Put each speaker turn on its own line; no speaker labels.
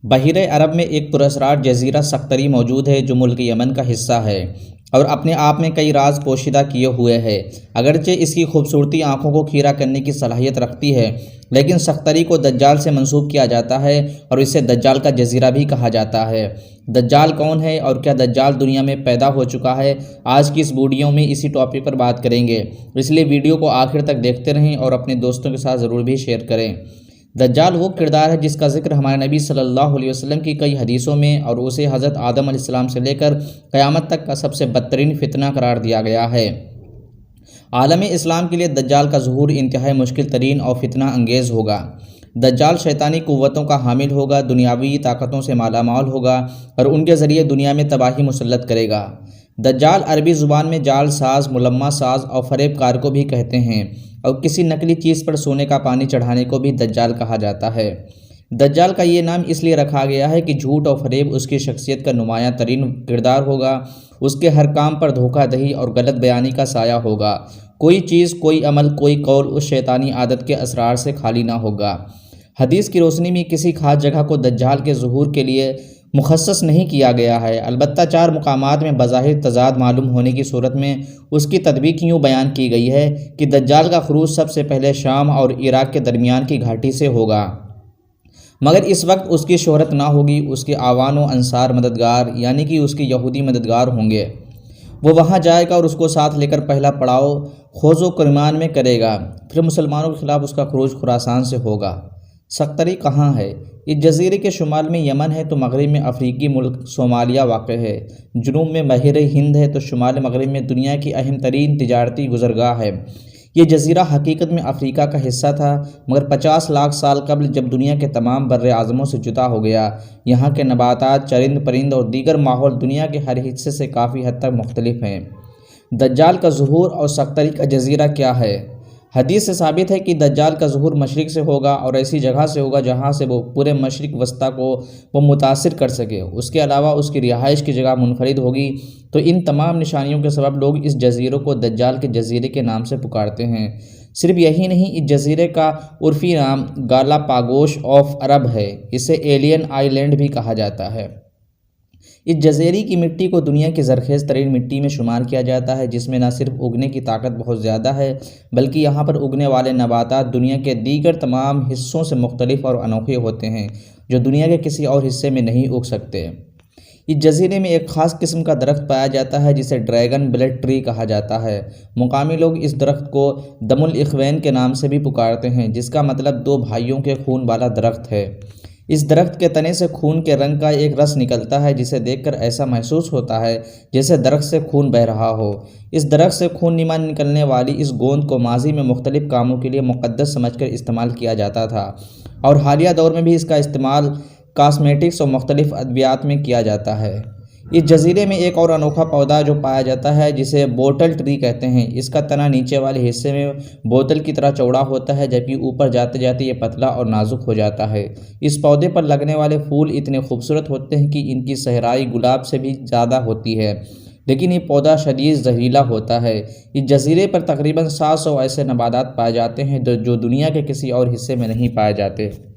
بحیرہ عرب میں ایک پراسرار جزیرہ سقطری موجود ہے جو ملک یمن کا حصہ ہے اور اپنے آپ میں کئی راز پوشیدہ کیے ہوئے ہے۔ اگرچہ اس کی خوبصورتی آنکھوں کو کھیرا کرنے کی صلاحیت رکھتی ہے، لیکن سقطری کو دجال سے منسوب کیا جاتا ہے اور اسے دجال کا جزیرہ بھی کہا جاتا ہے۔ دجال کون ہے اور کیا دجال دنیا میں پیدا ہو چکا ہے؟ آج کی اس ویڈیو میں اسی ٹاپک پر بات کریں گے، اس لیے ویڈیو کو آخر تک دیکھتے رہیں اور اپنے دوستوں کے ساتھ ضرور بھی شیئر کریں۔ دجال وہ کردار ہے جس کا ذکر ہمارے نبی صلی اللہ علیہ وسلم کی کئی حدیثوں میں اور اسے حضرت آدم علیہ السلام سے لے کر قیامت تک کا سب سے بدترین فتنہ قرار دیا گیا ہے۔ عالم اسلام کے لیے دجال کا ظہور انتہائی مشکل ترین اور فتنہ انگیز ہوگا۔ دجال شیطانی قوتوں کا حامل ہوگا، دنیاوی طاقتوں سے مالا مال ہوگا اور ان کے ذریعے دنیا میں تباہی مسلط کرے گا۔ دجال عربی زبان میں جال ساز، ملمہ ساز اور فریب کار کو بھی کہتے ہیں اور کسی نقلی چیز پر سونے کا پانی چڑھانے کو بھی دجال کہا جاتا ہے۔ دجال کا یہ نام اس لیے رکھا گیا ہے کہ جھوٹ اور فریب اس کی شخصیت کا نمایاں ترین کردار ہوگا۔ اس کے ہر کام پر دھوکہ دہی اور غلط بیانی کا سایہ ہوگا۔ کوئی چیز، کوئی عمل، کوئی قول اس شیطانی عادت کے اسرار سے خالی نہ ہوگا۔ حدیث کی روشنی میں کسی خاص جگہ کو دجال کے ظہور کے لیے مخصص نہیں کیا گیا ہے، البتہ 4 مقامات میں بظاہر تضاد معلوم ہونے کی صورت میں اس کی تطبیق یوں بیان کی گئی ہے کہ دجال کا خروج سب سے پہلے شام اور عراق کے درمیان کی گھاٹی سے ہوگا، مگر اس وقت اس کی شہرت نہ ہوگی۔ اس کے اعوان و انصار مددگار یعنی کہ اس کے یہودی مددگار ہوں گے۔ وہ وہاں جائے گا اور اس کو ساتھ لے کر پہلا پڑاؤ خوض و کرمان میں کرے گا، پھر مسلمانوں کے خلاف اس کا خروج خراسان سے ہوگا۔ سقطری کہاں ہے؟ اس جزیرے کے شمال میں یمن ہے تو مغرب میں افریقی ملک صومالیہ واقع ہے، جنوب میں بحیرہ ہند ہے تو شمال مغرب میں دنیا کی اہم ترین تجارتی گزرگاہ ہے۔ یہ جزیرہ حقیقت میں افریقہ کا حصہ تھا، مگر 50 لاکھ سال قبل جب دنیا کے تمام بر اعظموں سے جدا ہو گیا۔ یہاں کے نباتات، چرند پرند اور دیگر ماحول دنیا کے ہر حصے سے کافی حد تک مختلف ہیں۔ دجال کا ظہور اور سقطری کا جزیرہ کیا ہے؟ حدیث سے ثابت ہے کہ دجال کا ظہور مشرق سے ہوگا اور ایسی جگہ سے ہوگا جہاں سے وہ پورے مشرق وسطیٰ کو وہ متاثر کر سکے۔ اس کے علاوہ اس کی رہائش کی جگہ منفرد ہوگی، تو ان تمام نشانیوں کے سبب لوگ اس جزیرے کو دجال کے جزیرے کے نام سے پکارتے ہیں۔ صرف یہی نہیں، اس جزیرے کا عرفی نام گالاپاگوس آف عرب ہے، اسے ایلین آئی لینڈ بھی کہا جاتا ہے۔ اس جزیرے کی مٹی کو دنیا کی زرخیز ترین مٹی میں شمار کیا جاتا ہے، جس میں نہ صرف اگنے کی طاقت بہت زیادہ ہے بلکہ یہاں پر اگنے والے نباتات دنیا کے دیگر تمام حصوں سے مختلف اور انوکھے ہوتے ہیں، جو دنیا کے کسی اور حصے میں نہیں اگ سکتے۔ اس جزیرے میں ایک خاص قسم کا درخت پایا جاتا ہے جسے ڈریگن بلیڈ ٹری کہا جاتا ہے۔ مقامی لوگ اس درخت کو دم الاخوین کے نام سے بھی پکارتے ہیں، جس کا مطلب 2 بھائیوں کے خون والا درخت ہے۔ اس درخت کے تنے سے خون کے رنگ کا ایک رس نکلتا ہے جسے دیکھ کر ایسا محسوس ہوتا ہے جیسے درخت سے خون بہہ رہا ہو۔ اس درخت سے خون نما نکلنے والی اس گوند کو ماضی میں مختلف کاموں کے لیے مقدس سمجھ کر استعمال کیا جاتا تھا اور حالیہ دور میں بھی اس کا استعمال کاسمیٹکس اور مختلف ادویات میں کیا جاتا ہے۔ اس جزیرے میں ایک اور انوکھا پودا جو پایا جاتا ہے جسے بوٹل ٹری کہتے ہیں، اس کا تنا نیچے والے حصے میں بوتل کی طرح چوڑا ہوتا ہے جبکہ اوپر جاتے جاتے یہ پتلا اور نازک ہو جاتا ہے۔ اس پودے پر لگنے والے پھول اتنے خوبصورت ہوتے ہیں کہ ان کی صحرائی گلاب سے بھی زیادہ ہوتی ہے، لیکن یہ پودا شدید زہریلا ہوتا ہے۔ اس جزیرے پر تقریباً 700 ایسے نباتات پائے جاتے ہیں جو دنیا کے کسی اور حصے میں نہیں پائے جاتے۔